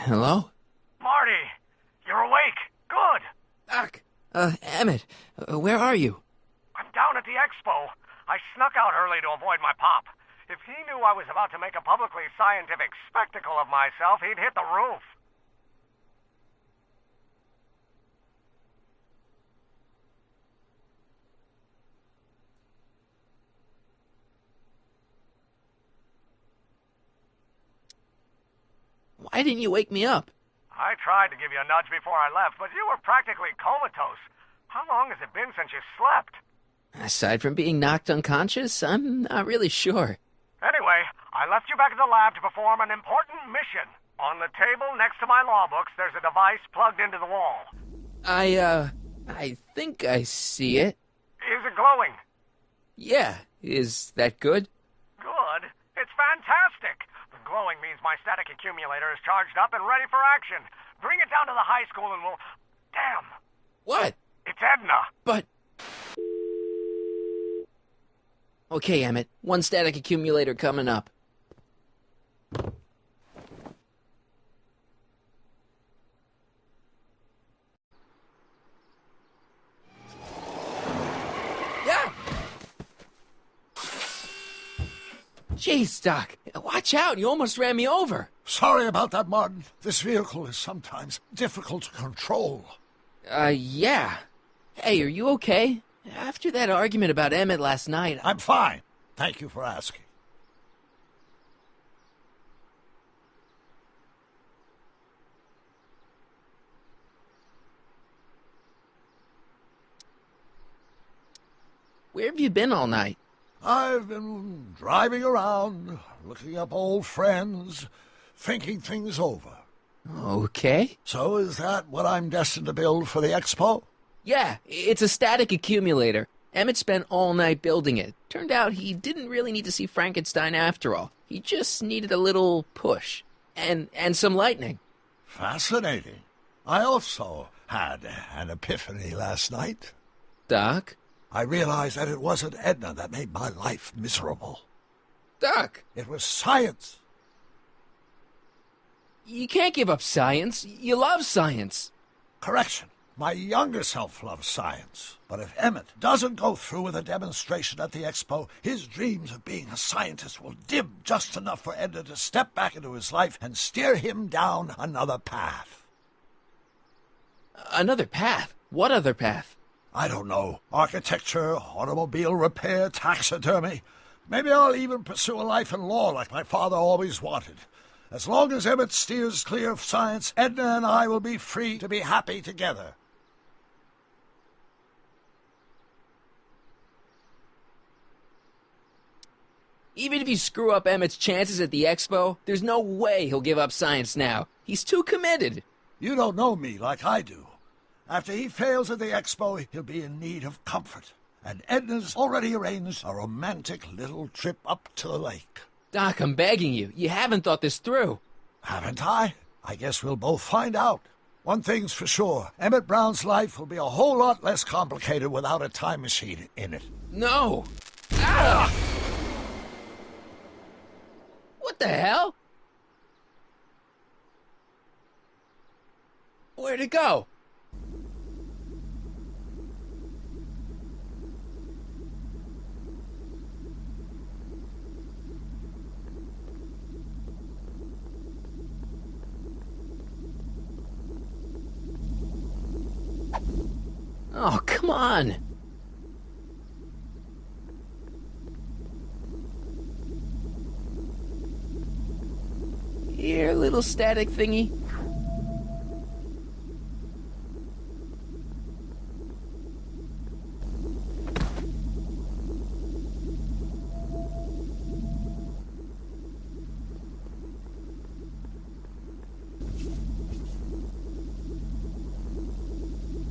Hello? Marty, you're awake. Good. Doc. Emmett, where are you? I'm down at the expo. I snuck out early to avoid my pop. If he knew I was about to make a publicly scientific spectacle of myself, he'd hit the roof. Why didn't you wake me up? I tried to give you a nudge before I left, but you were practically comatose. How long has it been since you slept? Aside from being knocked unconscious, I'm not really sure. Anyway, I left you back at the lab to perform an important mission. On the table next to my law books, there's a device plugged into the wall. I think I see it. Is it glowing? Yeah, is that good? Good. It's fantastic. The glowing means my static accumulator is charged up and ready for action. Bring it down to the high school and we'll... Damn. What? It's Edna. But... Okay, Emmett. One static accumulator coming up. Yeah! Jeez, Doc. Watch out. You almost ran me over. Sorry about that, Martin. This vehicle is sometimes difficult to control. Yeah. Hey, are you okay? After that argument about Emmett last night... I'm fine. Thank you for asking. Where have you been all night? I've been driving around, looking up old friends, thinking things over. Okay. So is that what I'm destined to build for the expo? Yeah, it's a static accumulator. Emmett spent all night building it. Turned out he didn't really need to see Frankenstein after all. He just needed a little push. And some lightning. Fascinating. I also had an epiphany last night. Doc? I realized that it wasn't Edna that made my life miserable. Doc! It was science. You can't give up science. You love science. Correction. My younger self loves science. But if Emmett doesn't go through with a demonstration at the expo, his dreams of being a scientist will dim just enough for Edna to step back into his life and steer him down another path. Another path? What other path? I don't know. Architecture, automobile repair, taxidermy. Maybe I'll even pursue a life in law like my father always wanted. As long as Emmett steers clear of science, Edna and I will be free to be happy together. Even if you screw up Emmett's chances at the expo, there's no way he'll give up science now. He's too committed. You don't know me like I do. After he fails at the expo, he'll be in need of comfort. And Edna's already arranged a romantic little trip up to the lake. Doc, I'm begging you. You haven't thought this through. Haven't I? I guess we'll both find out. One thing's for sure. Emmett Brown's life will be a whole lot less complicated without a time machine in it. No. Ah! What the hell? Where'd it go? Oh, come on. Here, little static thingy.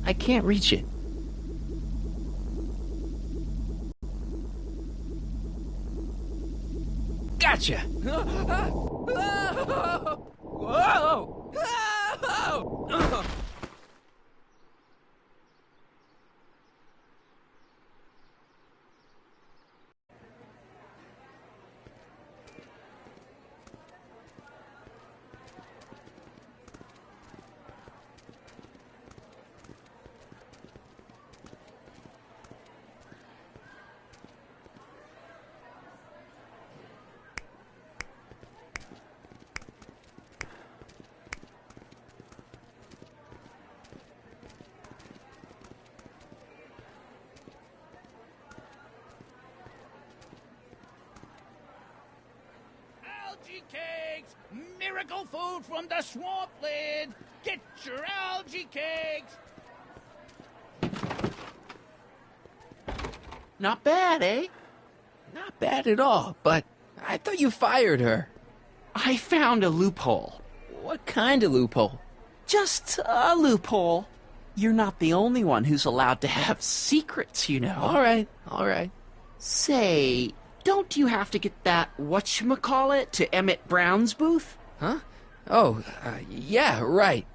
I can't reach it. Gotcha! Whoa! algae cakes! Miracle food from the swamp lid! Get your algae cakes! Not bad, eh? Not bad at all, but I thought you fired her. I found a loophole. What kind of loophole? Just a loophole. You're not the only one who's allowed to have secrets, you know. All right. Say, don't you have to get that whatchamacallit to Emmett Brown's booth? Huh? Oh, yeah, right.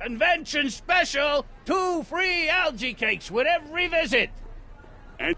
Convention special! 2 free algae cakes with every visit! And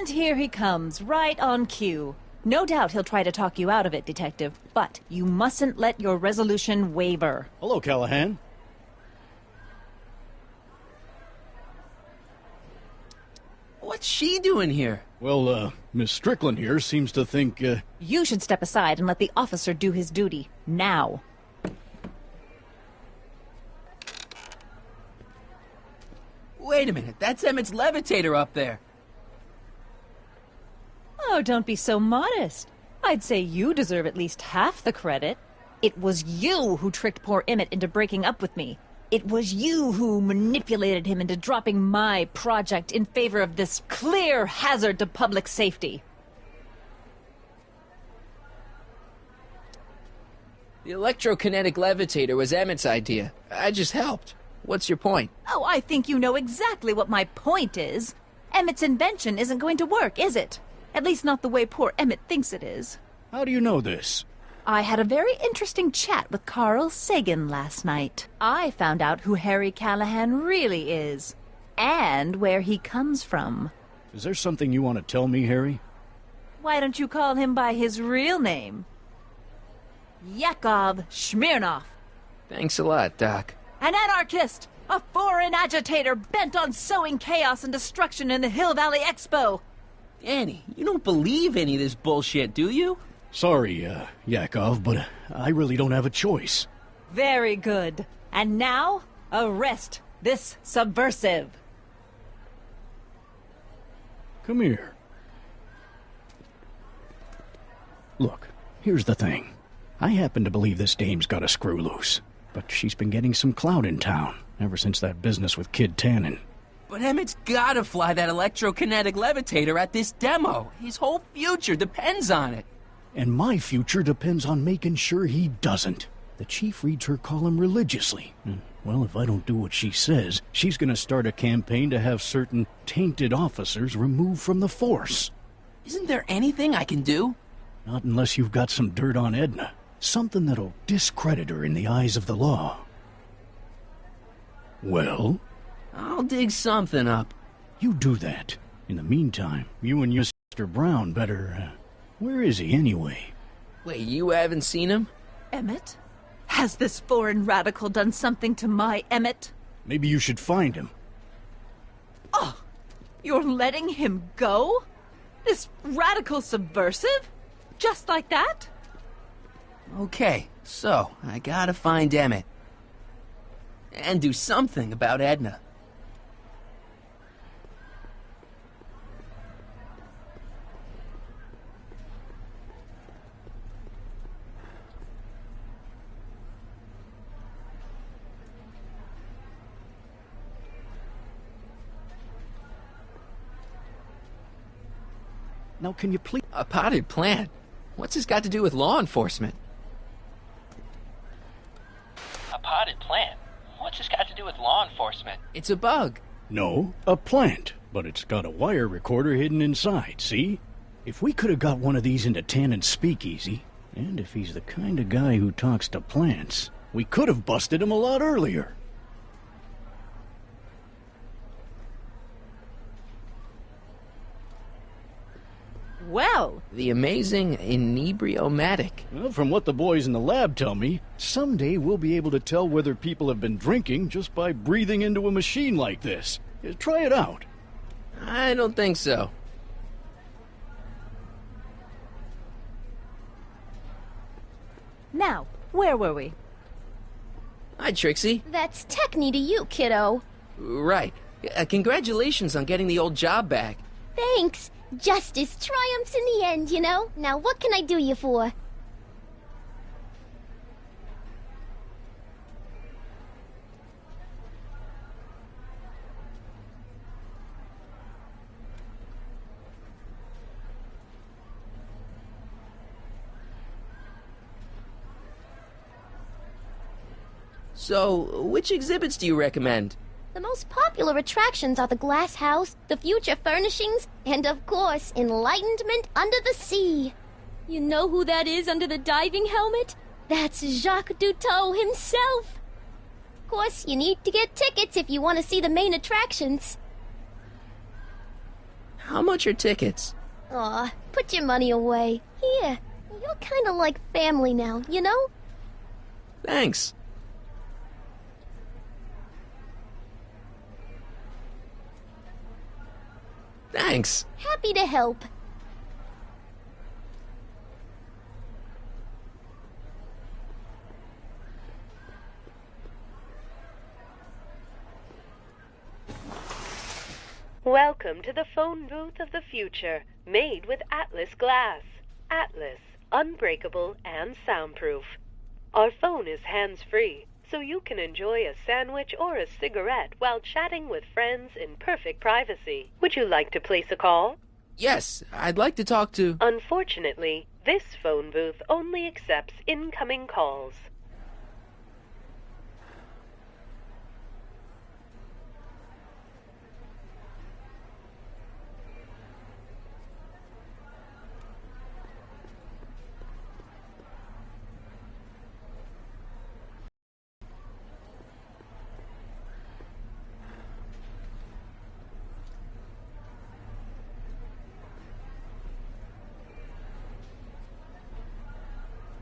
And here he comes, right on cue. No doubt he'll try to talk you out of it, Detective, but you mustn't let your resolution waver. Hello, Callahan. What's she doing here? Well, Miss Strickland here seems to think, You should step aside and let the officer do his duty. Now. Wait a minute, that's Emmett's levitator up there. Oh, don't be so modest. I'd say you deserve at least half the credit. It was you who tricked poor Emmett into breaking up with me. It was you who manipulated him into dropping my project in favor of this clear hazard to public safety. The electrokinetic levitator was Emmett's idea. I just helped. What's your point? Oh, I think you know exactly what my point is. Emmett's invention isn't going to work, is it? At least not the way poor Emmett thinks it is. how do you know this? I had a very interesting chat with Carl Sagan last night. I found out who Harry Callahan really is, and where he comes from. Is there something you want to tell me, Harry? Why don't you call him by his real name? Yakov Smirnov. Thanks a lot, Doc. An anarchist! A foreign agitator bent on sowing chaos and destruction in the Hill Valley Expo! Danny, you don't believe any of this bullshit, do you? Sorry, Yakov, but I really don't have a choice. Very good. And now, arrest this subversive. Come here. Look, here's the thing. I happen to believe this dame's got a screw loose, but she's been getting some clout in town ever since that business with Kid Tannen. But Emmett's gotta fly that electrokinetic levitator at this demo. His whole future depends on it. And my future depends on making sure he doesn't. The chief reads her column religiously. And, well, if I don't do what she says, she's gonna start a campaign to have certain tainted officers removed from the force. Isn't there anything I can do? Not unless you've got some dirt on Edna. Something that'll discredit her in the eyes of the law. Well? I'll dig something up. You do that. In the meantime, you and your Mr. Brown better, where is he anyway? Wait, you haven't seen him? Emmett? Has this foreign radical done something to my Emmett? Maybe you should find him. Oh, you're letting him go? This radical subversive? Just like that? Okay, so I gotta find Emmett. And do something about Edna. Now, can you please... A potted plant? What's this got to do with law enforcement? A potted plant? What's this got to do with law enforcement? It's a bug. No, a plant. But it's got a wire recorder hidden inside, see? If we could have got one of these into Tannen's speakeasy, and if he's the kind of guy who talks to plants, we could have busted him a lot earlier. Well, The amazing inebriomatic. Well, from what the boys in the lab tell me, someday we'll be able to tell whether people have been drinking just by breathing into a machine like this. Try it out. I don't think so. now, where were we? Hi, Trixie. That's techni to you, kiddo. Right. Congratulations on getting the old job back. Thanks. Justice triumphs in the end, you know? Now what can I do you for? So, which exhibits do you recommend? The most popular attractions are the glass house, the future furnishings, and of course, enlightenment under the sea. You know who that is under the diving helmet? That's Jacques Duteau himself. Of course, you need to get tickets if you want to see the main attractions. How much are tickets? Aw, put your money away. Here, you're kind of like family now, you know? Thanks. Thanks. Happy to help. Welcome to the phone booth of the future, made with Atlas glass. Atlas, unbreakable and soundproof. Our phone is hands-free, so you can enjoy a sandwich or a cigarette while chatting with friends in perfect privacy. Would you like to place a call? Yes, I'd like to talk to... Unfortunately, this phone booth only accepts incoming calls.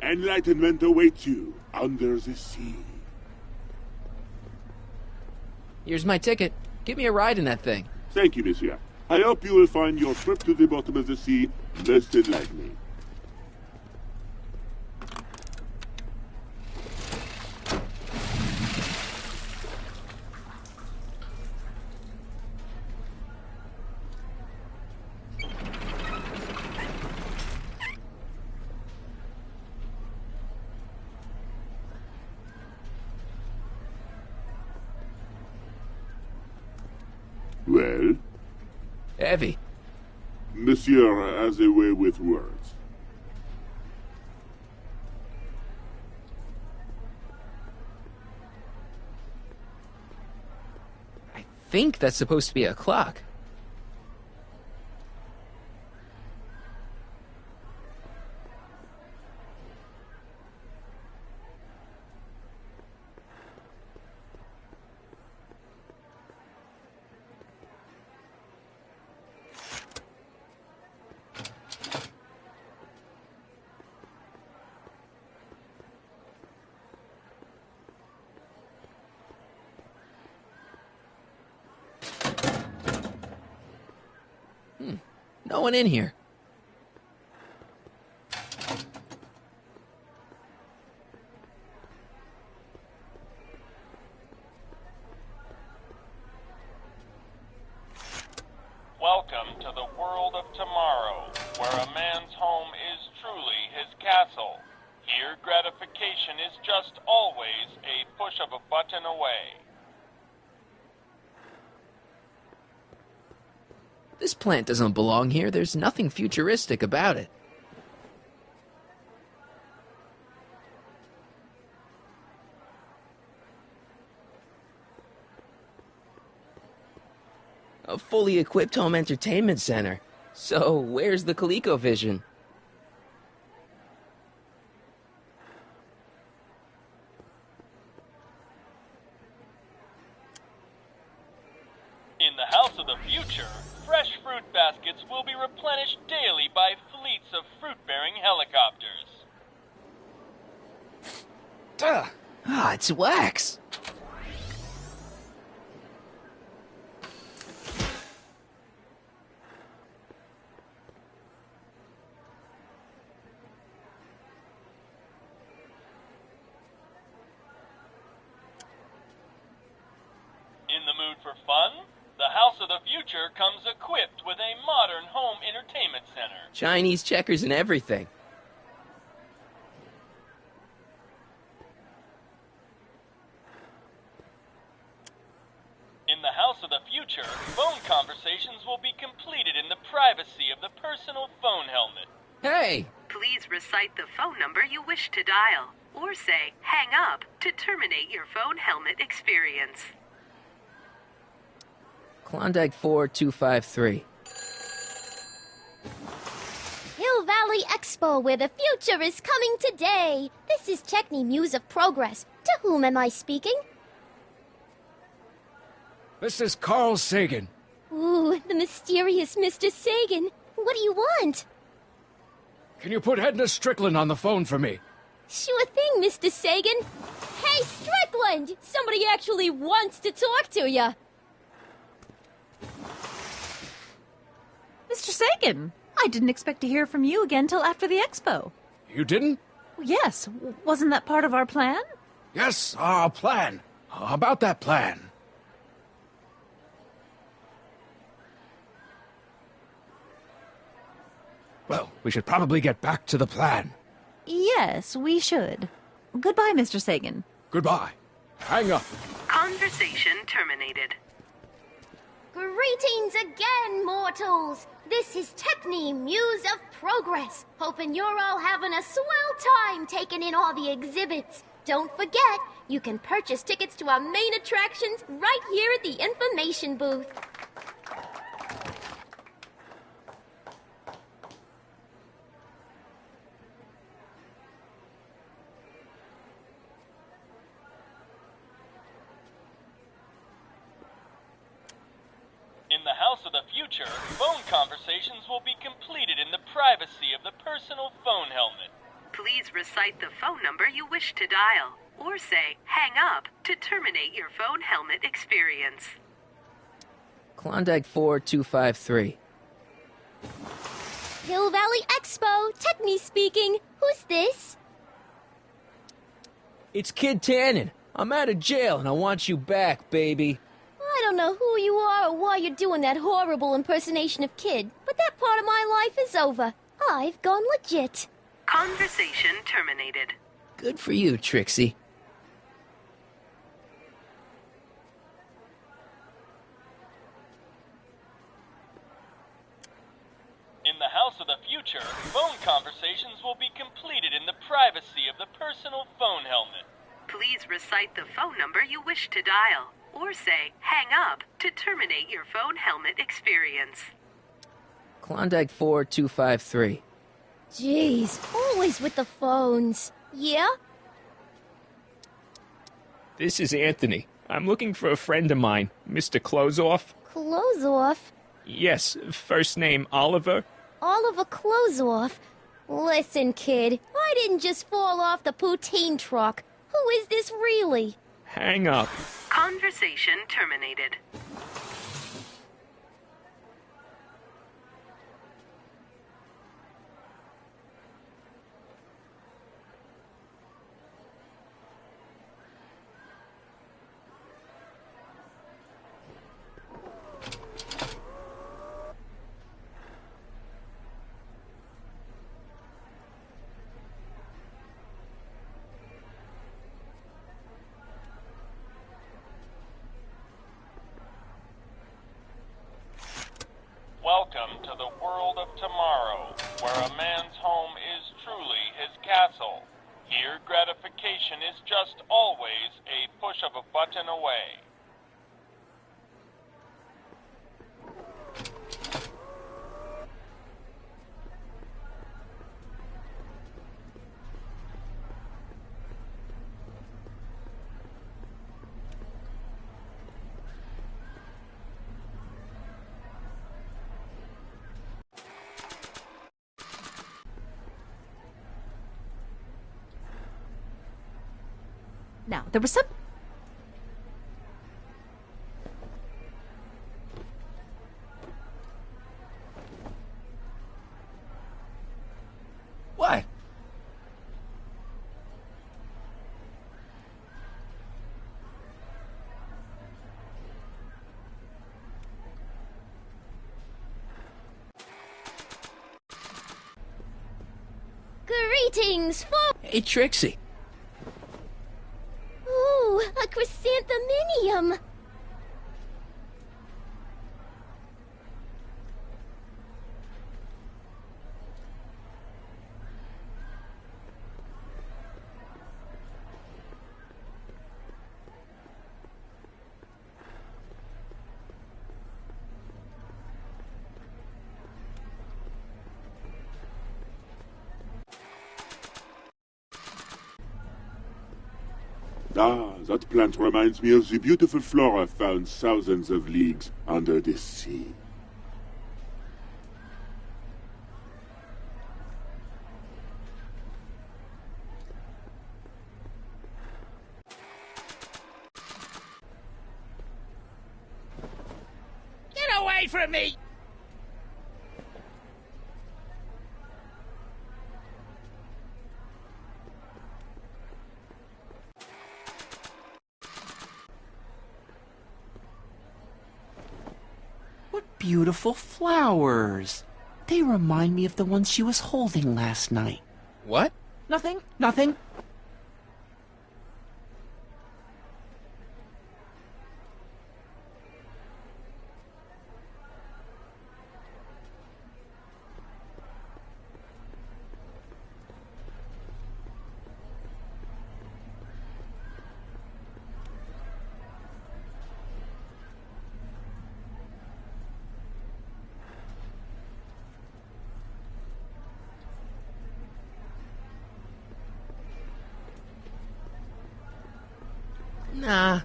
Enlightenment awaits you under the sea. Here's my ticket. Give me a ride in that thing. Thank you, monsieur. I hope you will find your trip to the bottom of the sea less enlightening. Well? Heavy. Monsieur has a way with words. I think that's supposed to be a clock. No one in here. Welcome to the world of tomorrow, where a man's home is truly his castle. Here, gratification is just always a push of a button away. This plant doesn't belong here. There's nothing futuristic about it. A fully equipped home entertainment center. So, where's the ColecoVision? In the house of the future, fresh fruit baskets will be replenished daily by fleets of fruit-bearing helicopters. Duh! Ah, it's wax. In the mood for fun? The house of the future comes equipped with a modern home entertainment center. Chinese checkers and everything. In the house of the future, phone conversations will be completed in the privacy of the personal phone helmet. Hey! Please recite the phone number you wish to dial, or say hang up to terminate your phone helmet experience. Klondike 4253. Hill Valley Expo, where the future is coming today. This is Techni Muse of Progress. To whom am I speaking? This is Carl Sagan. Ooh, the mysterious Mr. Sagan. What do you want? Can you put Edna Strickland on the phone for me? Sure thing, Mr. Sagan. Hey, Strickland! Somebody actually wants to talk to you. Mr. Sagan, I didn't expect to hear from you again till after the expo. You didn't? Yes, wasn't that part of our plan? Yes, our plan. About that plan. Well, we should probably get back to the plan. Yes, we should. Goodbye, Mr. Sagan. Goodbye. Hang up. Conversation terminated. Greetings again, mortals! This is Techni Muse of Progress. Hoping you're all having a swell time taking in all the exhibits. Don't forget, you can purchase tickets to our main attractions right here at the information booth. In the house of the future, phone conversations will be completed in the privacy of the personal phone helmet. Please recite the phone number you wish to dial, or say hang up to terminate your phone helmet experience. Klondike 4253. Hill Valley Expo, Techni speaking. Who's this? It's Kid Tannen. I'm out of jail and I want you back, baby. I don't know who you are or why you're doing that horrible impersonation of Kid, but that part of my life is over. I've gone legit. Conversation terminated. Good for you, Trixie. In the House of the Future, phone conversations will be completed in the privacy of the personal phone helmet. Please recite the phone number you wish to dial, or say hang up to terminate your phone helmet experience. Klondike 4253. Jeez, always with the phones. Yeah? This is Anthony. I'm looking for a friend of mine, Mr. Closeoff. Close off? Yes, first name Oliver. Oliver Closeoff? Listen, kid, I didn't just fall off the poutine truck. Who is this really? Hang up. Conversation terminated. Welcome to the world of tomorrow, where a man's home is truly his castle. Here, gratification is just always a push of a button away. Now, there was some... What? Greetings, Hey, Trixie. Ooh, a chrysantheminium. Ah, that plant reminds me of the beautiful flora found thousands of leagues under the sea. Get away from me! What beautiful flowers. They remind me of the ones she was holding last night. What? Nothing, nothing. Nah.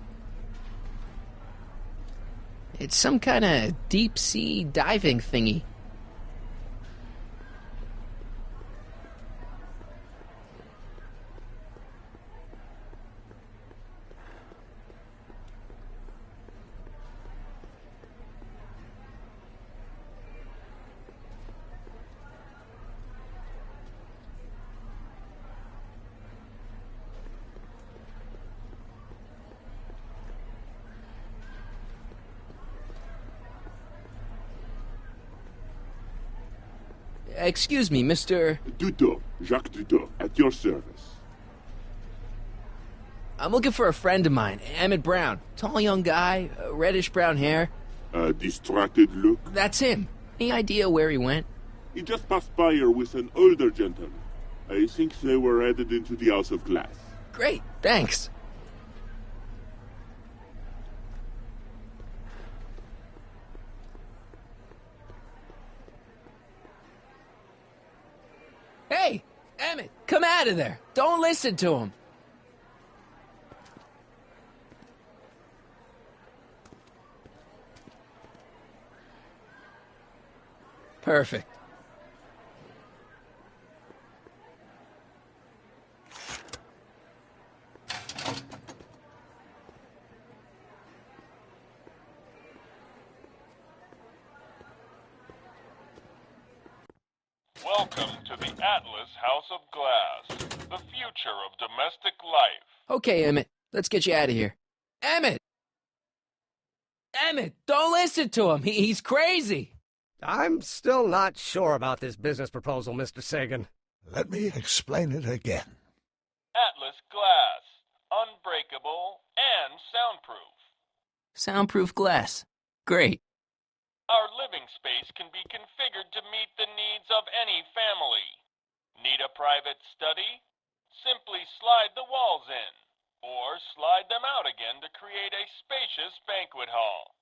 It's some kind of deep-sea diving thingy. Excuse me, Mr. Duto, Jacques Duto, at your service. I'm looking for a friend of mine, Emmett Brown. Tall young guy, reddish-brown hair. A distracted look? That's him. Any idea where he went? He just passed by here with an older gentleman. I think they were headed into the House of Glass. Great, thanks. Hey, Emmett, come out of there. Don't listen to him. Perfect. Welcome to the Atlas House of Glass, the future of domestic life. Okay, Emmett, let's get you out of here. Emmett! Emmett, don't listen to him. He's crazy. I'm still not sure about this business proposal, Mr. Sagan. Let me explain it again. Atlas Glass, unbreakable and soundproof. Soundproof glass. Great. Our living space can be configured to meet the needs of any family. Need a private study? Simply slide the walls in, or slide them out again to create a spacious banquet hall.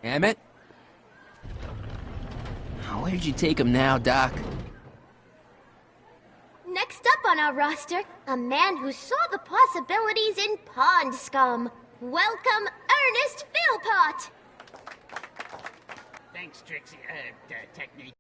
Emmett? Where'd you take him now, Doc? Next up on our roster, a man who saw the possibilities in pond scum. Welcome, Ernest Philpott! Thanks, Trixie. Technique.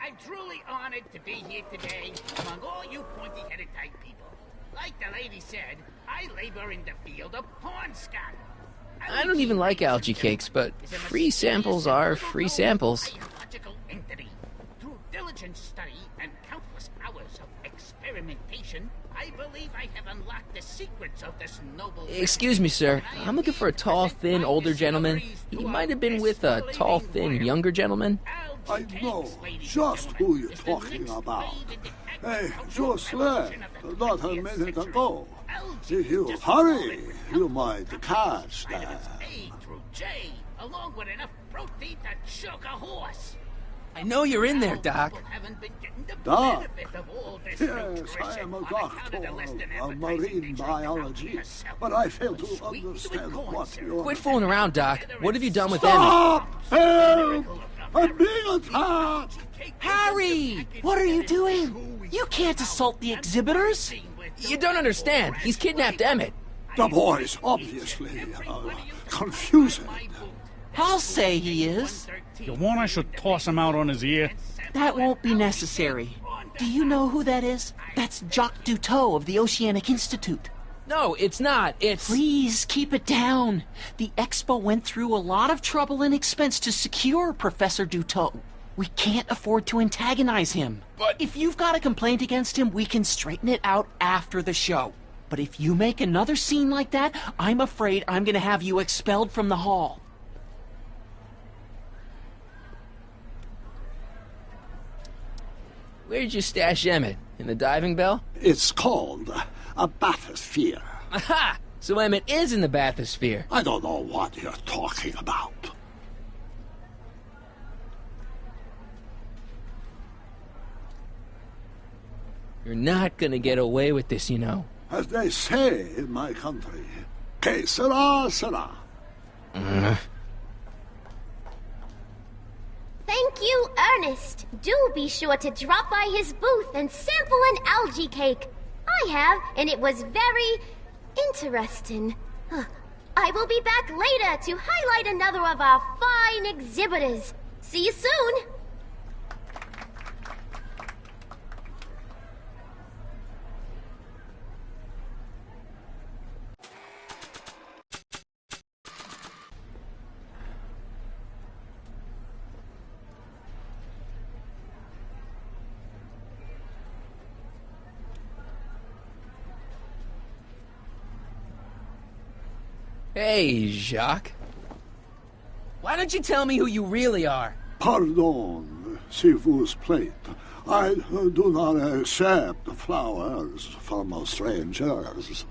I'm truly honored to be here today among all you pointy-headed type people. Like the lady said, I labor in the field of hornscott. I don't even like algae cakes, but free samples are free samples. Biological entity. Through diligent study and countless hours of experimentation, I believe I have unlocked the secrets of this noble... Excuse me, sir. I'm looking for a tall, thin, older gentleman. He might have been with a tall, thin, younger gentleman. I know just who you're talking about. Hey, just left not a minute ago. If you hurry, you might catch them. A through J, along with enough protein to choke a horse. I know you're in there, Doc. Doc? Yes, I am a doctor of marine biology, but I fail to understand what you're... Quit fooling around, Doc. What have you done with Stop! Emmett? Help! I'm being attacked! Harry! What are you doing? You can't assault the exhibitors. You don't understand. He's kidnapped Emmett. The boy's obviously confused. I'll say he is. You want I should toss him out on his ear? That won't be necessary. Do you know who that is? That's Jacques Duteau of the Oceanic Institute. No, it's not. It's... Please, keep it down. The Expo went through a lot of trouble and expense to secure Professor Duteau. We can't afford to antagonize him. But... If you've got a complaint against him, we can straighten it out after the show. But if you make another scene like that, I'm afraid I'm gonna have you expelled from the hall. Where'd you stash Emmett? In the diving bell? It's called a bathysphere. Aha! So Emmett is in the bathysphere. I don't know what you're talking about. You're not gonna get away with this, you know. As they say in my country, que sera, sera. Thank you, Ernest. Do be sure to drop by his booth and sample an algae cake. I have, and it was very interesting. I will be back later to highlight another of our fine exhibitors. See you soon. Hey, Jacques. Why don't you tell me who you really are? Pardon, s'il vous plaît. I do not accept flowers from strangers.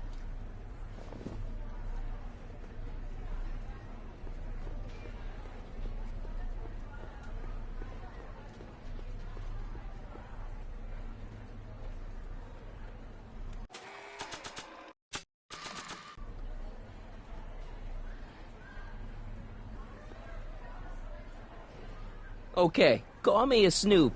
Okay, call me a snoop.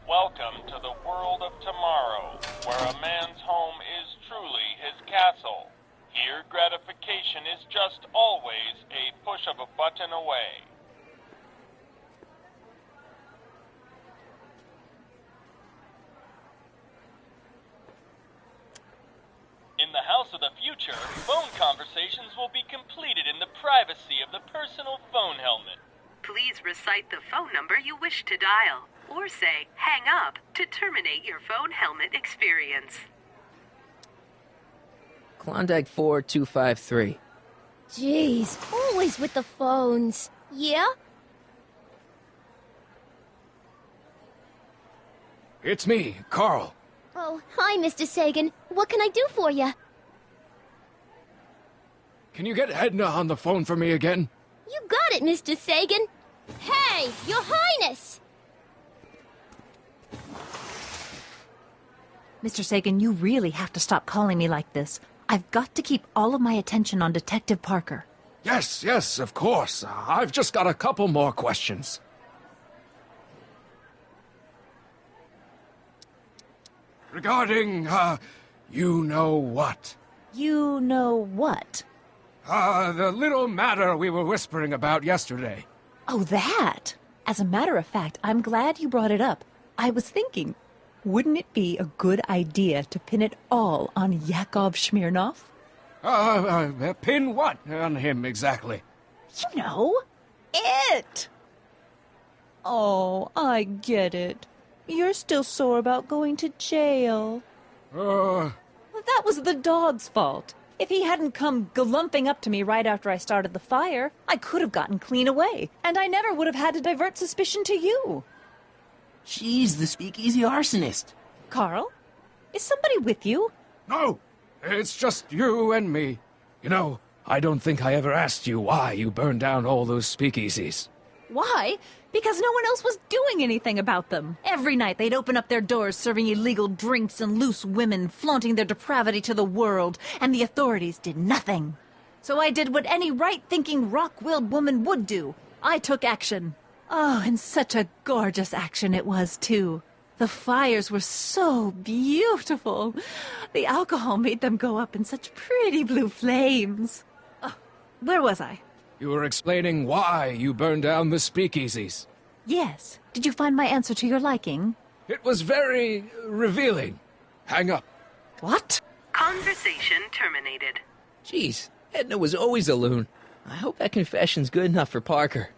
Welcome to the world of tomorrow, where a man's home is truly his castle. Here, gratification is just always a push of a button away. In the house of the future, phone conversations will be completed in the privacy of the personal phone helmet. Please recite the phone number you wish to dial, or say, hang up, to terminate your phone helmet experience. Klondike 4253. Jeez, always with the phones. Yeah? It's me, Carl. Oh, hi, Mr. Sagan. What can I do for you? Can you get Edna on the phone for me again? You got it, Mr. Sagan. Hey, Your Highness! Mr. Sagan, you really have to stop calling me like this. I've got to keep all of my attention on Detective Parker. Yes, of course. I've just got a couple more questions. Regarding, you know what? You know what? The little matter we were whispering about yesterday. Oh, that! As a matter of fact, I'm glad you brought it up. I was thinking, wouldn't it be a good idea to pin it all on Yakov Smirnov? Pin what on him exactly? You know, it! Oh, I get it. You're still sore about going to jail. That was the dog's fault. If he hadn't come galumping up to me right after I started the fire, I could have gotten clean away, and I never would have had to divert suspicion to you. She's the speakeasy arsonist. Carl, is somebody with you? No, it's just you and me. You know, I don't think I ever asked you why you burned down all those speakeasies. Why? Because no one else was doing anything about them. Every night they'd open up their doors serving illegal drinks and loose women, flaunting their depravity to the world, and the authorities did nothing. So I did what any right-thinking, rock-willed woman would do. I took action. Oh, and such a gorgeous action it was, too. The fires were so beautiful. The alcohol made them go up in such pretty blue flames. Where was I? You were explaining why you burned down the speakeasies. Yes. Did you find my answer to your liking? It was very revealing. Hang up. What? Conversation terminated. Jeez, Edna was always a loon. I hope that confession's good enough for Parker.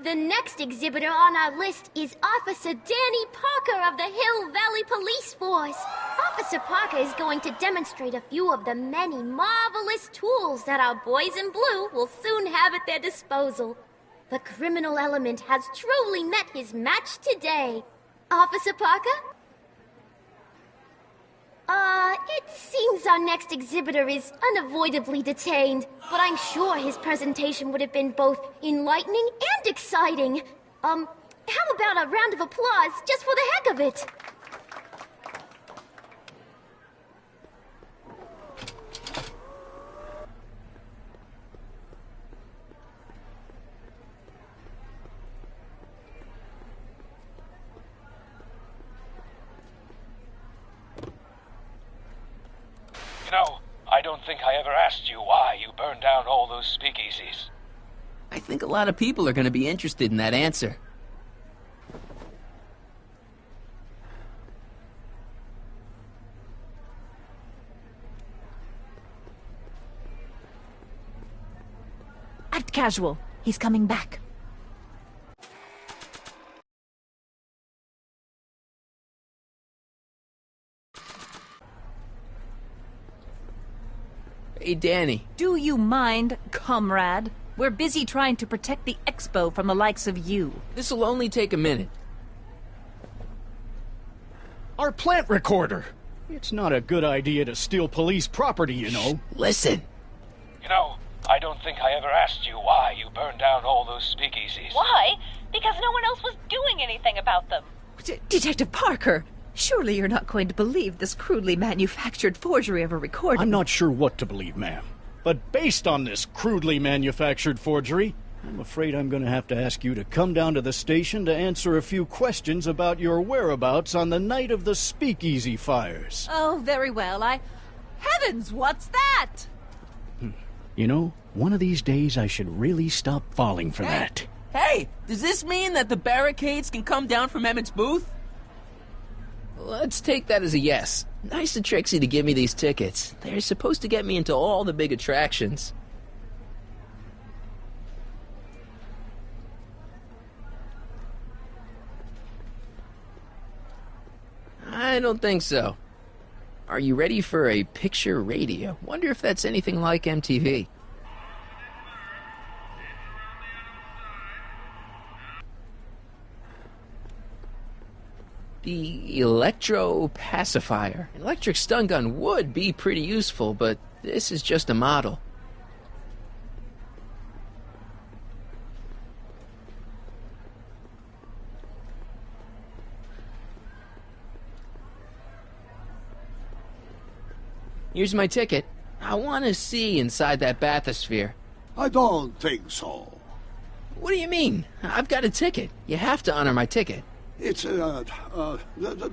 The next exhibitor on our list is Officer Danny Parker of the Hill Valley Police Force. Officer Parker is going to demonstrate a few of the many marvelous tools that our boys in blue will soon have at their disposal. The criminal element has truly met his match today. Officer Parker? It seems our next exhibitor is unavoidably detained, but I'm sure his presentation would have been both enlightening and exciting. How about a round of applause just for the heck of it? You know, I don't think I ever asked you why you burned down all those speakeasies. I think a lot of people are going to be interested in that answer. Act casual. He's coming back. Hey, Danny. Do you mind, comrade? We're busy trying to protect the expo from the likes of you. This'll only take a minute. Our plant recorder! It's not a good idea to steal police property, you know. Listen. You know, I don't think I ever asked you why you burned down all those speakeasies. Why? Because no one else was doing anything about them. Detective Parker, surely you're not going to believe this crudely manufactured forgery of a recording. I'm not sure what to believe, ma'am. But based on this crudely manufactured forgery, I'm afraid I'm going to have to ask you to come down to the station to answer a few questions about your whereabouts on the night of the speakeasy fires. Oh, very well. Heavens, what's that? You know, one of these days I should really stop falling for that. Hey, does this mean that the barricades can come down from Emmett's booth? Let's take that as a yes. Nice of Trixie to give me these tickets. They're supposed to get me into all the big attractions. I don't think so. Are you ready for a picture radio? Wonder if that's anything like MTV. The electro pacifier. An electric stun gun would be pretty useful, but this is just a model. Here's my ticket. I want to see inside that bathysphere. I don't think so. What do you mean? I've got a ticket. You have to honor my ticket. It's the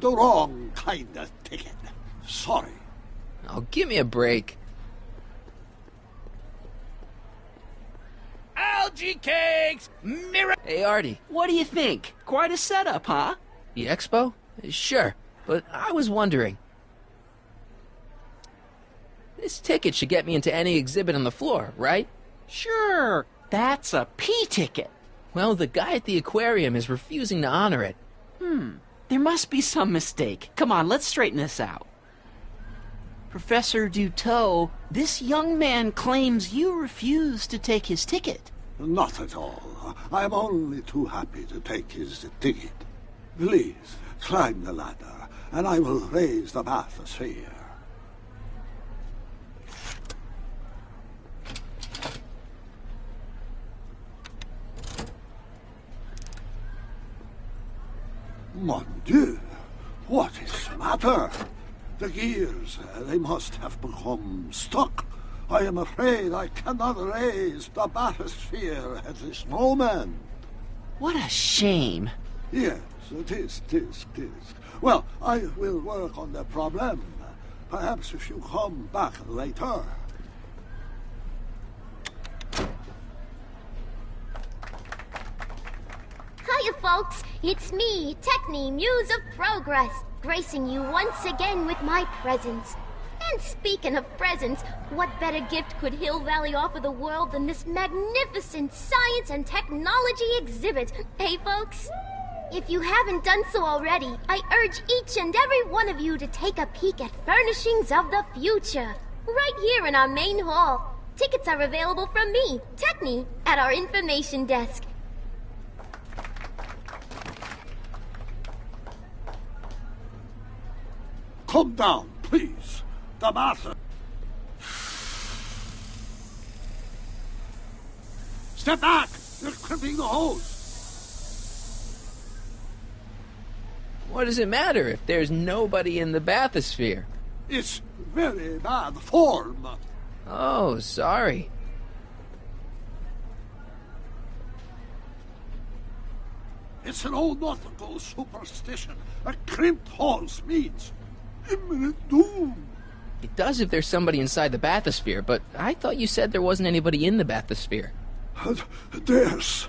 wrong kind of ticket. Sorry. Oh, give me a break. Algae cakes! Mirror! Hey, Artie. What do you think? Quite a setup, huh? The expo? Sure, but I was wondering. This ticket should get me into any exhibit on the floor, right? Sure. That's a P ticket. Well, the guy at the aquarium is refusing to honor it. There must be some mistake. Come on, let's straighten this out. Professor Duteau, this young man claims you refused to take his ticket. Not at all. I'm only too happy to take his ticket. Please, climb the ladder, and I will raise the bathysphere. Mon Dieu! What is the matter? The gears, they must have become stuck. I am afraid I cannot raise the bathysphere at this moment. What a shame. Yes, it is. Well, I will work on the problem. Perhaps if you come back later. Hiya, folks. It's me, Techne, Muse of Progress, gracing you once again with my presence. And speaking of presents, what better gift could Hill Valley offer the world than this magnificent science and technology exhibit? Hey, folks? If you haven't done so already, I urge each and every one of you to take a peek at Furnishings of the Future, right here in our main hall. Tickets are available from me, Techne, at our information desk. Come down, please. The bath. Step back! You're crimping the hose. What does it matter if there's nobody in the bathysphere? It's very bad form. Oh, sorry. It's an old nautical superstition. A crimped hose means imminent doom. It does if there's somebody inside the bathysphere, but I thought you said there wasn't anybody in the bathysphere. There's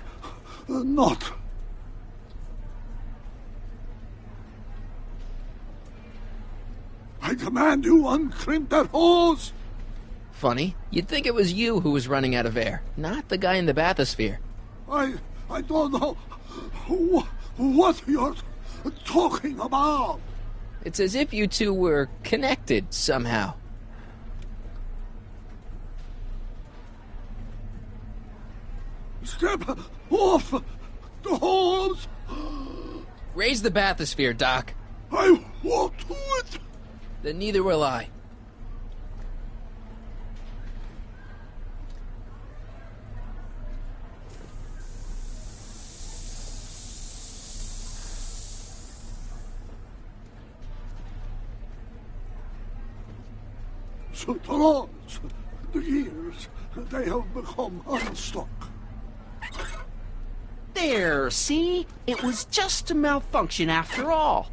not. I command you uncrimp that hose. Funny, you'd think it was you who was running out of air, not the guy in the bathysphere. I don't know what you're talking about. It's as if you two were connected somehow. Step off the hose. Raise the bathysphere, Doc. I won't do it. Then neither will I. So the rods, the gears, they have become unstuck. There, see? It was just a malfunction after all.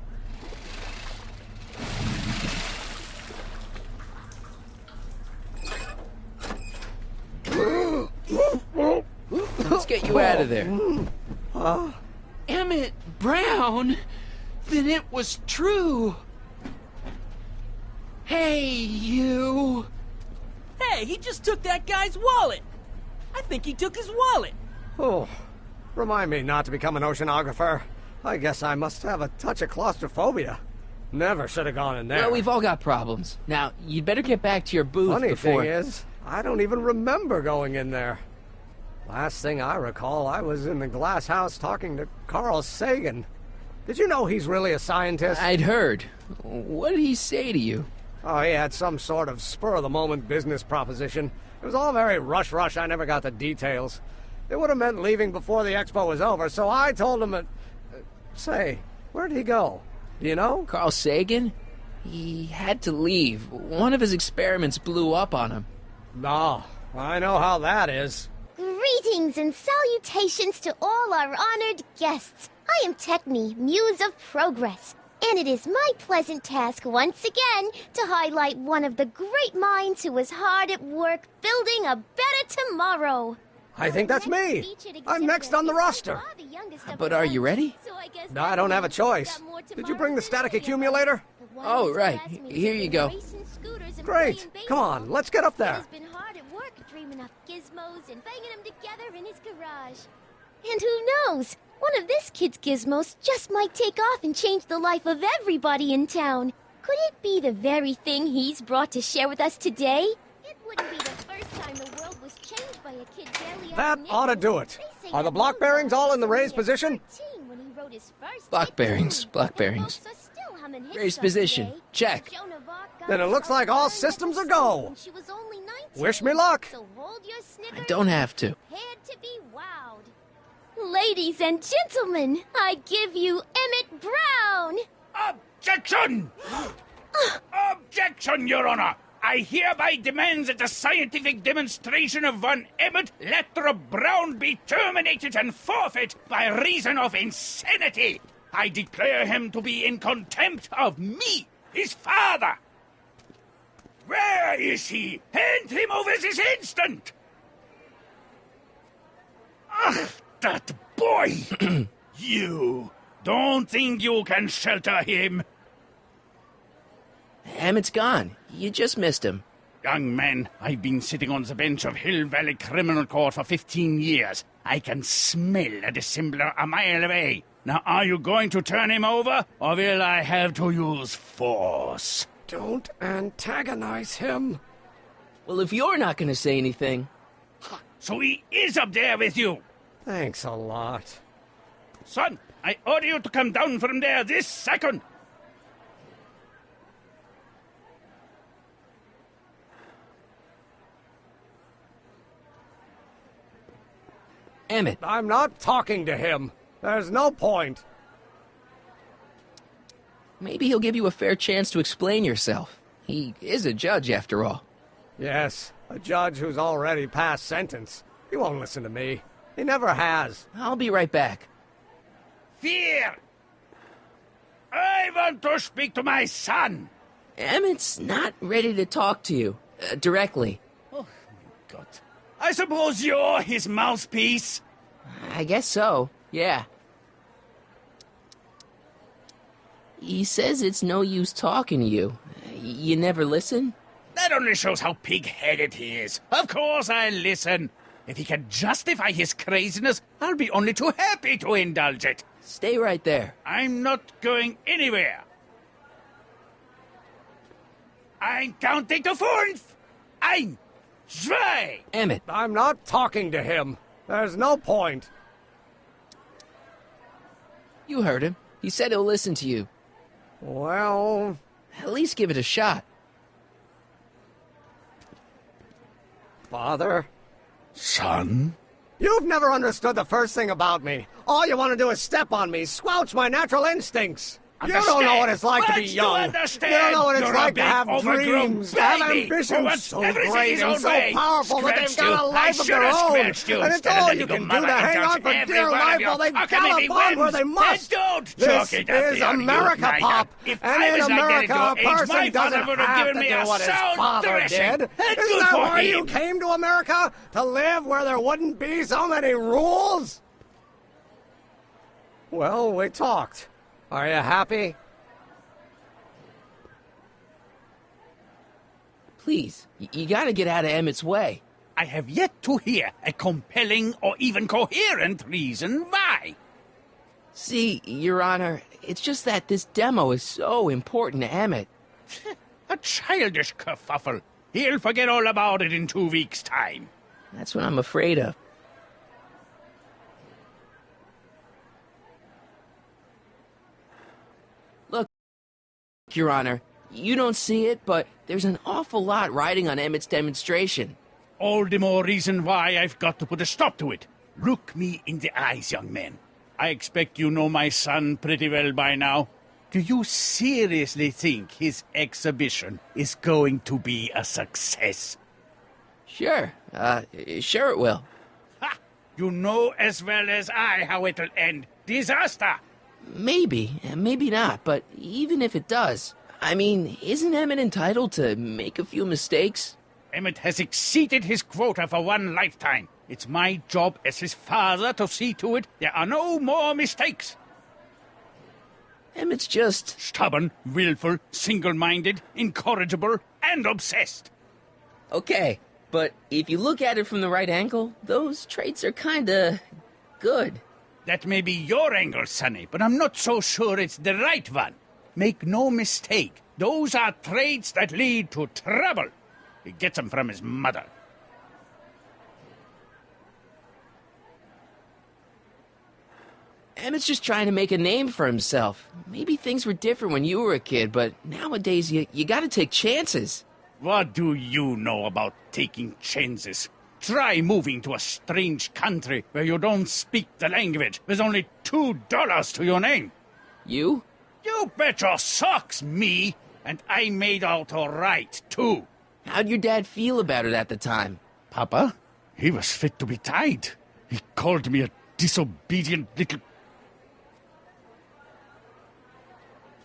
Let's get you out of there. Emmett Brown? Then it was true. Hey, you. Hey, he just took that guy's wallet. I think he took his wallet. Oh, remind me not to become an oceanographer. I guess I must have a touch of claustrophobia. Never should have gone in there. Well, we've all got problems. Now, you'd better get back to your booth Funny before... thing is, I don't even remember going in there. Last thing I recall, I was in the glass house talking to Carl Sagan. Did you know he's really a scientist? I'd heard. What did he say to you? Oh, he had some sort of spur-of-the-moment business proposition. It was all very rush. I never got the details. It would have meant leaving before the expo was over, so I told him that... say, where'd he go? Do you know? Carl Sagan? He had to leave. One of his experiments blew up on him. Oh, I know how that is. Greetings and salutations to all our honored guests. I am Techne, Muse of Progress, and it is my pleasant task once again to highlight one of the great minds who was hard at work building a better tomorrow. I think that's me. I'm next on the roster. But are you ready? No, I don't have a choice. Did you bring the static accumulator? Oh, right. Here you go. Great. Come on, let's get up there. Dreaming up gizmos and banging them together in his garage. And who knows? One of this kid's gizmos just might take off and change the life of everybody in town. Could it be the very thing he's brought to share with us today? It wouldn't be the first time the world was changed by a kid barely That ought to do it. Are the block bearings all in the raised position? Block bearings. Raised position. Check. Then it looks like all systems are go. Wish me luck. I don't have to. Ladies and gentlemen, I give you Emmett Brown! Objection! Objection, Your Honor! I hereby demand that the scientific demonstration of one Emmett Letter Brown be terminated and forfeit by reason of insanity. I declare him to be in contempt of me, his father. Where is he? Hand him over this instant! Ugh, that boy! You don't think you can shelter him? Emmett's gone. You just missed him. Young man, I've been sitting on the bench of Hill Valley Criminal Court for 15 years. I can smell a dissembler a mile away. Now, are you going to turn him over, or will I have to use force? Don't antagonize him. Well, if you're not going to say anything... So he is up there with you? Thanks a lot. Son, I order you to come down from there this second. Emmett. I'm not talking to him. There's no point. Maybe he'll give you a fair chance to explain yourself. He is a judge, after all. Yes, a judge who's already passed sentence. He won't listen to me. He never has. I'll be right back. Fear! I want to speak to my son. Emmett's not ready to talk to you, directly. Oh, my God. I suppose you're his mouthpiece? I guess so, yeah. He says it's no use talking to you. You never listen? That only shows how pig-headed he is. Of course I'll listen. If he can justify his craziness, I'll be only too happy to indulge it. Stay right there. I'm not going anywhere. I'm counting to 4. I'm dry. Emmett. I'm not talking to him. There's no point. You heard him. He said he'll listen to you. Well... At least give it a shot. Father? Son? You've never understood the first thing about me. All you want to do is step on me, squelch my natural instincts. You don't know what it's like to be young. You don't know what it's like to have dreams, to have ambitions so great and so powerful that they've got a life of their own. And it's all you can do to hang on for dear life while they gallop on where they must. This is America, Pop. And in America, a person doesn't have to do what his father did. Isn't that why you came to America? To live where there wouldn't be so many rules? Well, we talked. Are you happy? Please, you gotta get out of Emmett's way. I have yet to hear a compelling or even coherent reason why. See, Your Honor, it's just that this demo is so important to Emmett. A childish kerfuffle. He'll forget all about it in 2 weeks' time. That's what I'm afraid of. Look, Your Honor, you don't see it, but there's an awful lot riding on Emmett's demonstration. All the more reason why I've got to put a stop to it. Look me in the eyes, young man. I expect you know my son pretty well by now. Do you seriously think his exhibition is going to be a success? Sure. Sure it will. Ha! You know as well as I how it'll end. Disaster! Maybe, maybe not, but even if it does, I mean, isn't Emmett entitled to make a few mistakes? Emmett has exceeded his quota for one lifetime. It's my job as his father to see to it there are no more mistakes. Emmett's just... stubborn, willful, single-minded, incorrigible, and obsessed. Okay, but if you look at it from the right angle, those traits are kinda... good. That may be your angle, Sonny, but I'm not so sure it's the right one. Make no mistake, those are traits that lead to trouble. He gets them from his mother. Emmett's just trying to make a name for himself. Maybe things were different when you were a kid, but nowadays you gotta take chances. What do you know about taking chances? Try moving to a strange country where you don't speak the language with only $2 to your name. You? You bet your socks, me! And I made out all right, too. How'd your dad feel about it at the time? Papa? He was fit to be tied. He called me a disobedient little...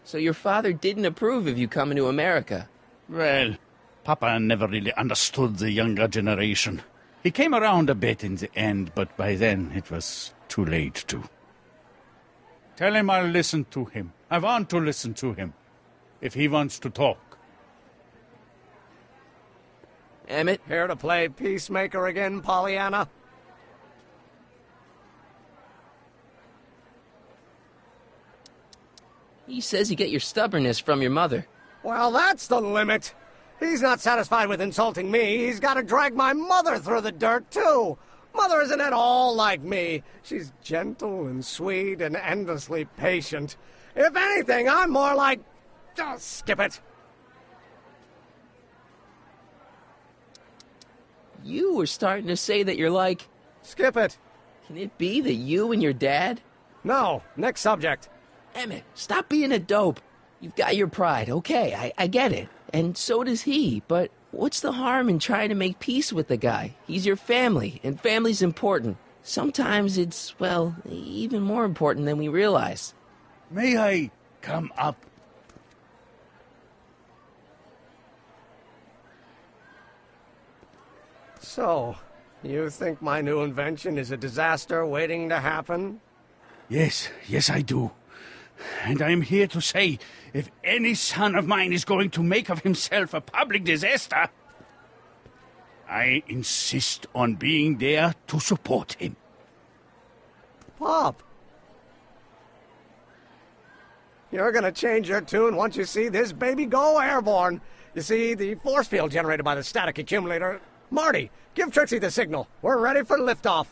So your father didn't approve of you coming to America? Well, Papa never really understood the younger generation. He came around a bit in the end, but by then it was too late to. Tell him I'll listen to him. I want to listen to him. If he wants to talk. Emmett? Here to play peacemaker again, Pollyanna? He says you get your stubbornness from your mother. Well, that's the limit. He's not satisfied with insulting me. He's got to drag my mother through the dirt, too. Mother isn't at all like me. She's gentle and sweet and endlessly patient. If anything, I'm more like... oh, skip it. You were starting to say that you're like... skip it. Can it be that you and your dad? No. Next subject. Emmett, stop being a dope. You've got your pride, okay, I get it. And so does he, but what's the harm in trying to make peace with the guy? He's your family, and family's important. Sometimes it's, well, even more important than we realize. May I come up? So, you think my new invention is a disaster waiting to happen? Yes, I do. And I'm here to say, if any son of mine is going to make of himself a public disaster, I insist on being there to support him. Pop! You're gonna change your tune once you see this baby go airborne. You see, the force field generated by the static accumulator... Marty, give Trixie the signal. We're ready for liftoff.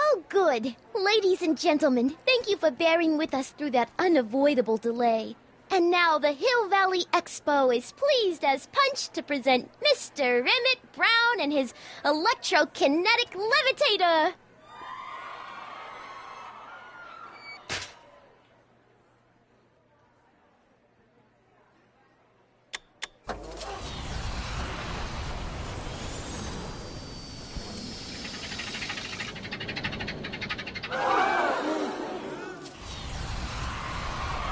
Oh, good. Ladies and gentlemen, thank you for bearing with us through that unavoidable delay. And now the Hill Valley Expo is pleased as punch to present Mr. Emmett Brown and his electrokinetic levitator.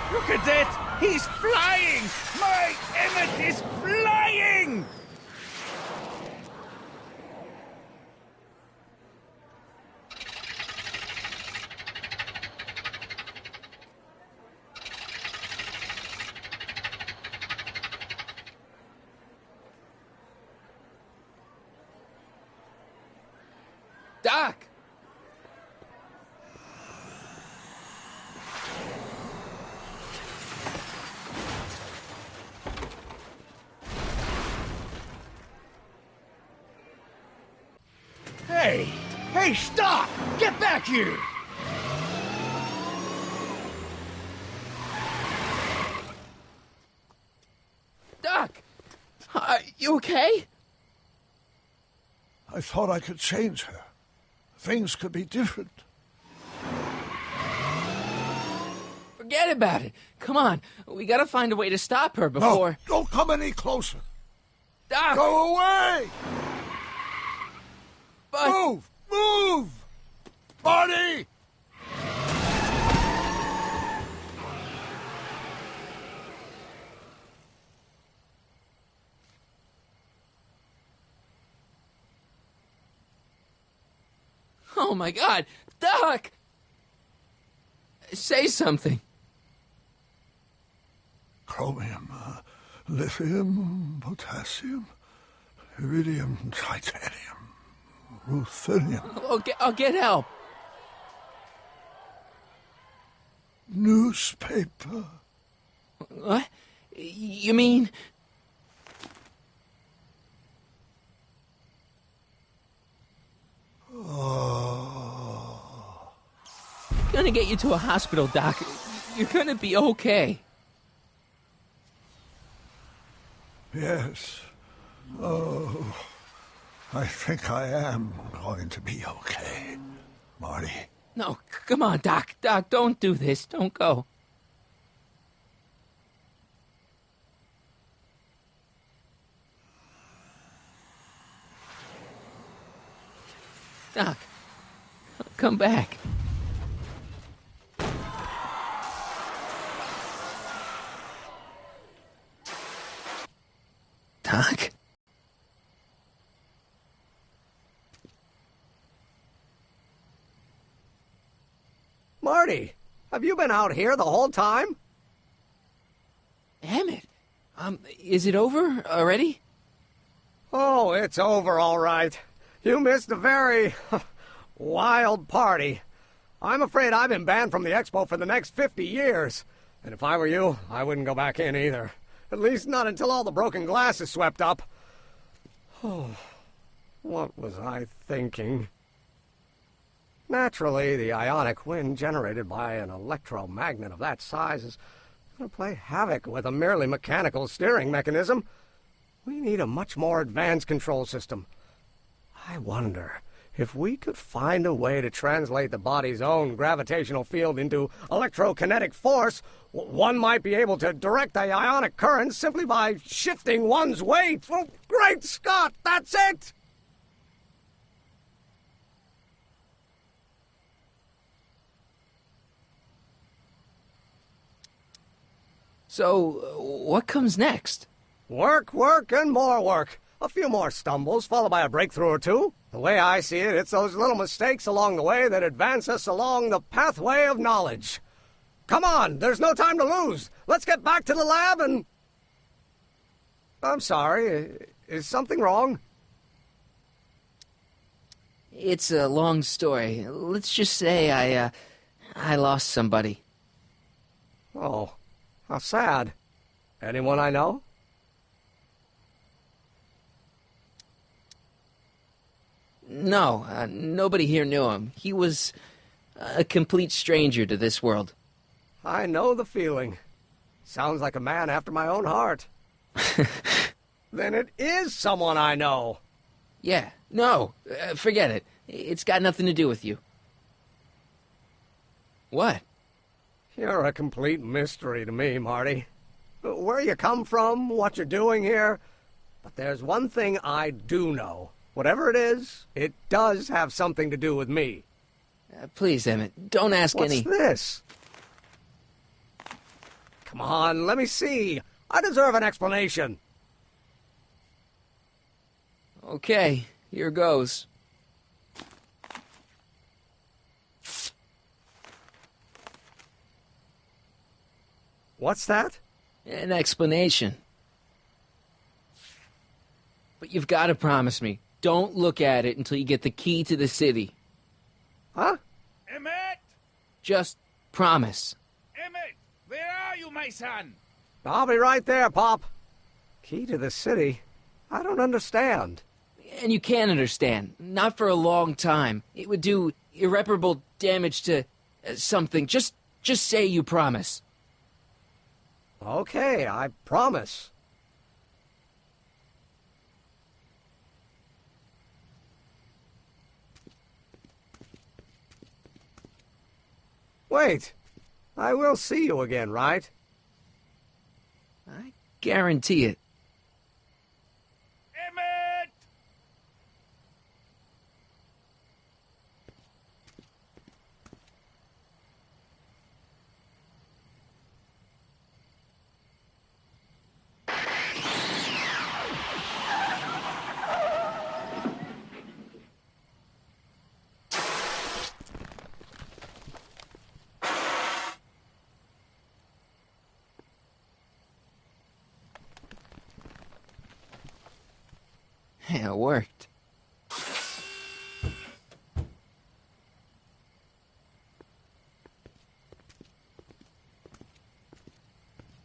Look at that! He's flying! My Emmett is flying! Doc! Hey, stop! Get back here! Doc! You okay? I thought I could change her. Things could be different. Forget about it. Come on. We gotta find a way to stop her before... No, don't come any closer. Doc! Go away! But... Move! Move! Marty! Oh my God! Doc! Say something. Chromium, lithium, potassium, iridium, titanium, ruthenium. I'll get help. Newspaper. What? You mean... Oh. Gonna get you to a hospital, Doc. You're gonna be okay. Yes. Oh, I think I am going to be okay, Marty. No, come on, Doc. Doc, don't do this. Don't go. Doc, come back. Doc? Marty, have you been out here the whole time? Emmett, is it over already? Oh, it's over all right. You missed a very wild party. I'm afraid I've been banned from the expo for the next 50 years. And if I were you, I wouldn't go back in either. At least not until all the broken glass is swept up. Oh, what was I thinking? Naturally, the ionic wind generated by an electromagnet of that size is going to play havoc with a merely mechanical steering mechanism. We need a much more advanced control system. I wonder if we could find a way to translate the body's own gravitational field into electrokinetic force. One might be able to direct the ionic current simply by shifting one's weight. Oh, great Scott, that's it! So, what comes next? Work, work, and more work. A few more stumbles, followed by a breakthrough or two. The way I see it, it's those little mistakes along the way that advance us along the pathway of knowledge. Come on, there's no time to lose. Let's get back to the lab and... I'm sorry, is something wrong? It's a long story. Let's just say I lost somebody. Oh, how sad. Anyone I know? No, nobody here knew him. He was a complete stranger to this world. I know the feeling. Sounds like a man after my own heart. Then it is someone I know. Yeah, no, forget it. It's got nothing to do with you. What? You're a complete mystery to me, Marty. Where you come from, what you're doing here. But there's one thing I do know. Whatever it is, it does have something to do with me. Please, Emmett, don't ask any... What's this? Come on, let me see. I deserve an explanation. Okay, here goes. What's that? An explanation. But you've got to promise me. Don't look at it until you get the key to the city. Huh? Emmett! Just promise. Emmett! Where are you, my son? I'll be right there, Pop. Key to the city? I don't understand. And you can't understand. Not for a long time. It would do irreparable damage to something. Just say you promise. Okay, I promise. Wait, I will see you again, right? I guarantee it. Emmett! Yeah, it worked.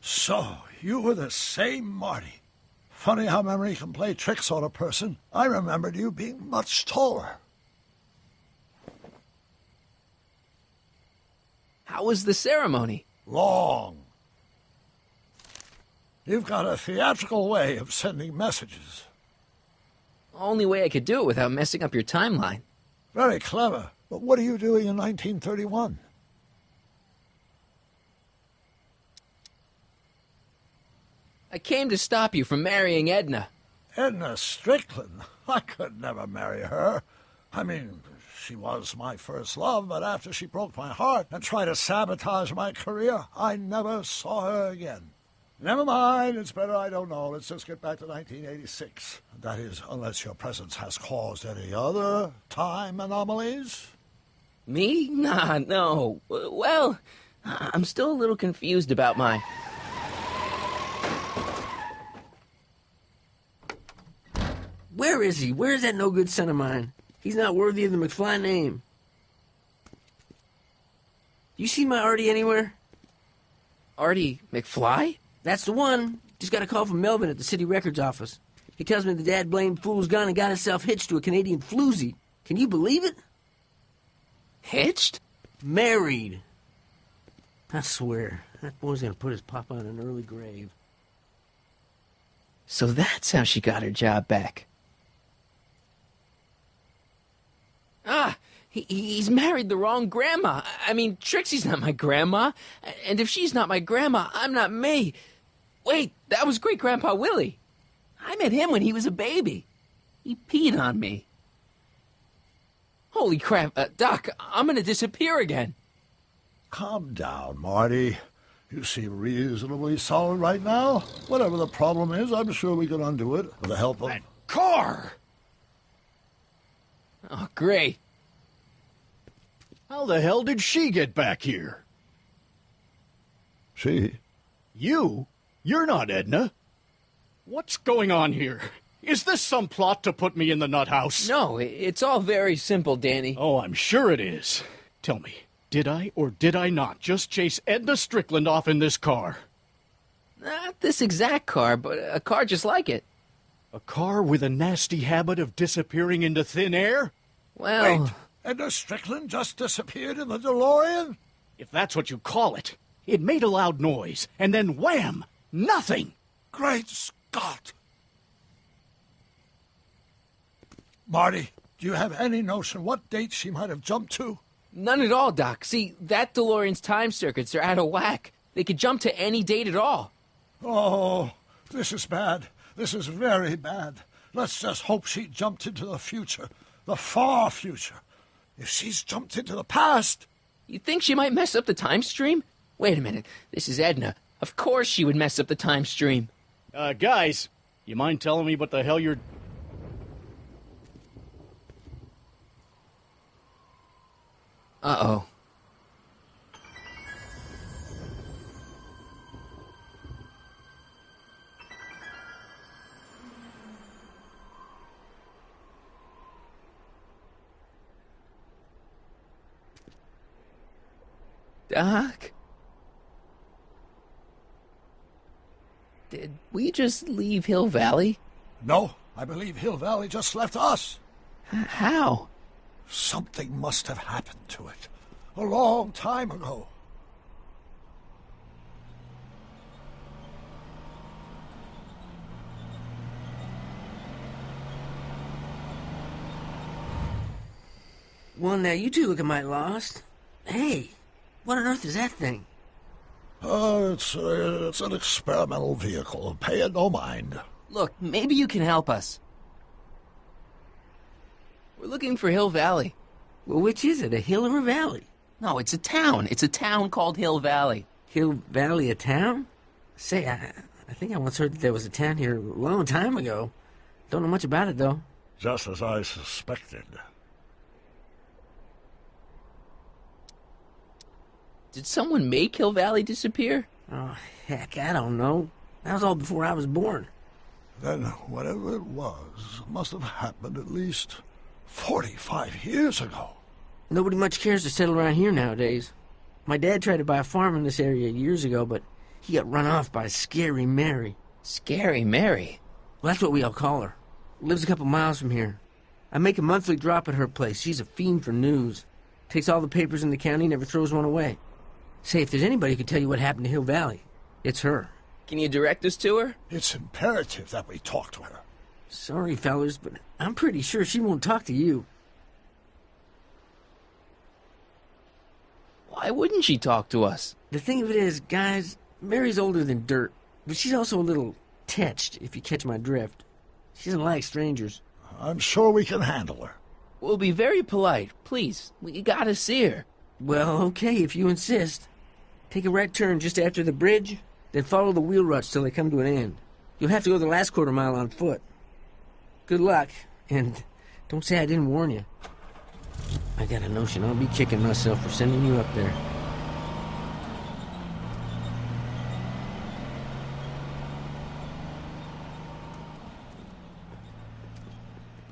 So, you were the same Marty. Funny how memory can play tricks on a person. I remembered you being much taller. How was the ceremony? Long. You've got a theatrical way of sending messages. Only way I could do it without messing up your timeline. Very clever. But what are you doing in 1931? I came to stop you from marrying Edna. Edna Strickland? I could never marry her. I mean, she was my first love, but after she broke my heart and tried to sabotage my career, I never saw her again. Never mind, it's better I don't know. Let's just get back to 1986. That is, unless your presence has caused any other time anomalies. Me? Nah, no. Well, I'm still a little confused about my... Where is he? Where is that no-good son of mine? He's not worthy of the McFly name. You see my Artie anywhere? Artie McFly? That's the one. Just got a call from Melvin at the city records office. He tells me the dad-blamed fool's gone and got himself hitched to a Canadian floozy. Can you believe it? Hitched? Married. I swear, that boy's gonna put his papa in an early grave. So that's how she got her job back. Ah, he's married the wrong grandma. I mean, Trixie's not my grandma. And if she's not my grandma, I'm not me. Wait, that was Great-Grandpa Willie. I met him when he was a baby. He peed on me. Holy crap, Doc, I'm gonna disappear again. Calm down, Marty. You seem reasonably solid right now. Whatever the problem is, I'm sure we can undo it with the help of... That car! Oh, great. How the hell did she get back here? She? You? You're not Edna. What's going on here? Is this some plot to put me in the nut house? No, it's all very simple, Danny. Oh, I'm sure it is. Tell me, did I or did I not just chase Edna Strickland off in this car? Not this exact car, but a car just like it. A car with a nasty habit of disappearing into thin air? Well... Wait, Edna Strickland just disappeared in the DeLorean? If that's what you call it. It made a loud noise, and then wham! Nothing! Great Scott! Marty, do you have any notion what date she might have jumped to? None at all, Doc. See, that DeLorean's time circuits are out of whack. They could jump to any date at all. Oh, this is bad. This is very bad. Let's just hope she jumped into the future. The far future. If she's jumped into the past... You think she might mess up the time stream? Wait a minute. This is Edna. Of course she would mess up the time stream. Guys, you mind telling me what the hell you're... Uh-oh. Doc? Did we just leave Hill Valley? No, I believe Hill Valley just left us. How? Something must have happened to it. A long time ago. Well, now you two looking mighty lost. Hey, what on earth is that thing? It's an experimental vehicle. Pay it no mind. Look, maybe you can help us. We're looking for Hill Valley. Well, which is it, a hill or a valley? No, it's a town. It's a town called Hill Valley. Hill Valley, a town? Say, I think I once heard that there was a town here a long time ago. Don't know much about it, though. Just as I suspected. Did someone make Hill Valley disappear? Oh, heck, I don't know. That was all before I was born. Then whatever it was must have happened at least 45 years ago. Nobody much cares to settle around here nowadays. My dad tried to buy a farm in this area years ago, but he got run off by Scary Mary. Scary Mary? Well, that's what we all call her. Lives a couple miles from here. I make a monthly drop at her place. She's a fiend for news. Takes all the papers in the county, never throws one away. Say, if there's anybody who can tell you what happened to Hill Valley, it's her. Can you direct us to her? It's imperative that we talk to her. Sorry, fellers, but I'm pretty sure she won't talk to you. Why wouldn't she talk to us? The thing of it is, guys, Mary's older than dirt, but she's also a little tetched, if you catch my drift. She doesn't like strangers. I'm sure we can handle her. We'll be very polite. Please, we gotta see her. Well, okay, if you insist. Take a right turn just after the bridge, then follow the wheel ruts till they come to an end. You'll have to go the last quarter mile on foot. Good luck, and don't say I didn't warn you. I got a notion I'll be kicking myself for sending you up there.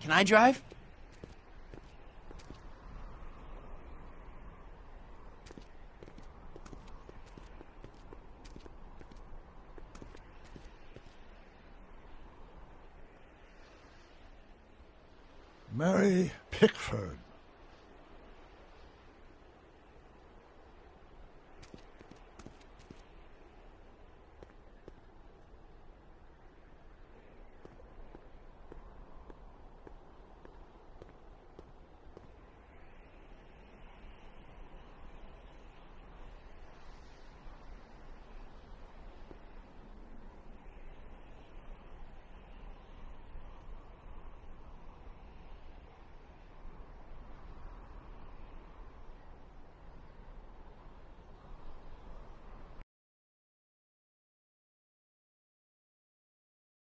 Can I drive? Mary Pickford.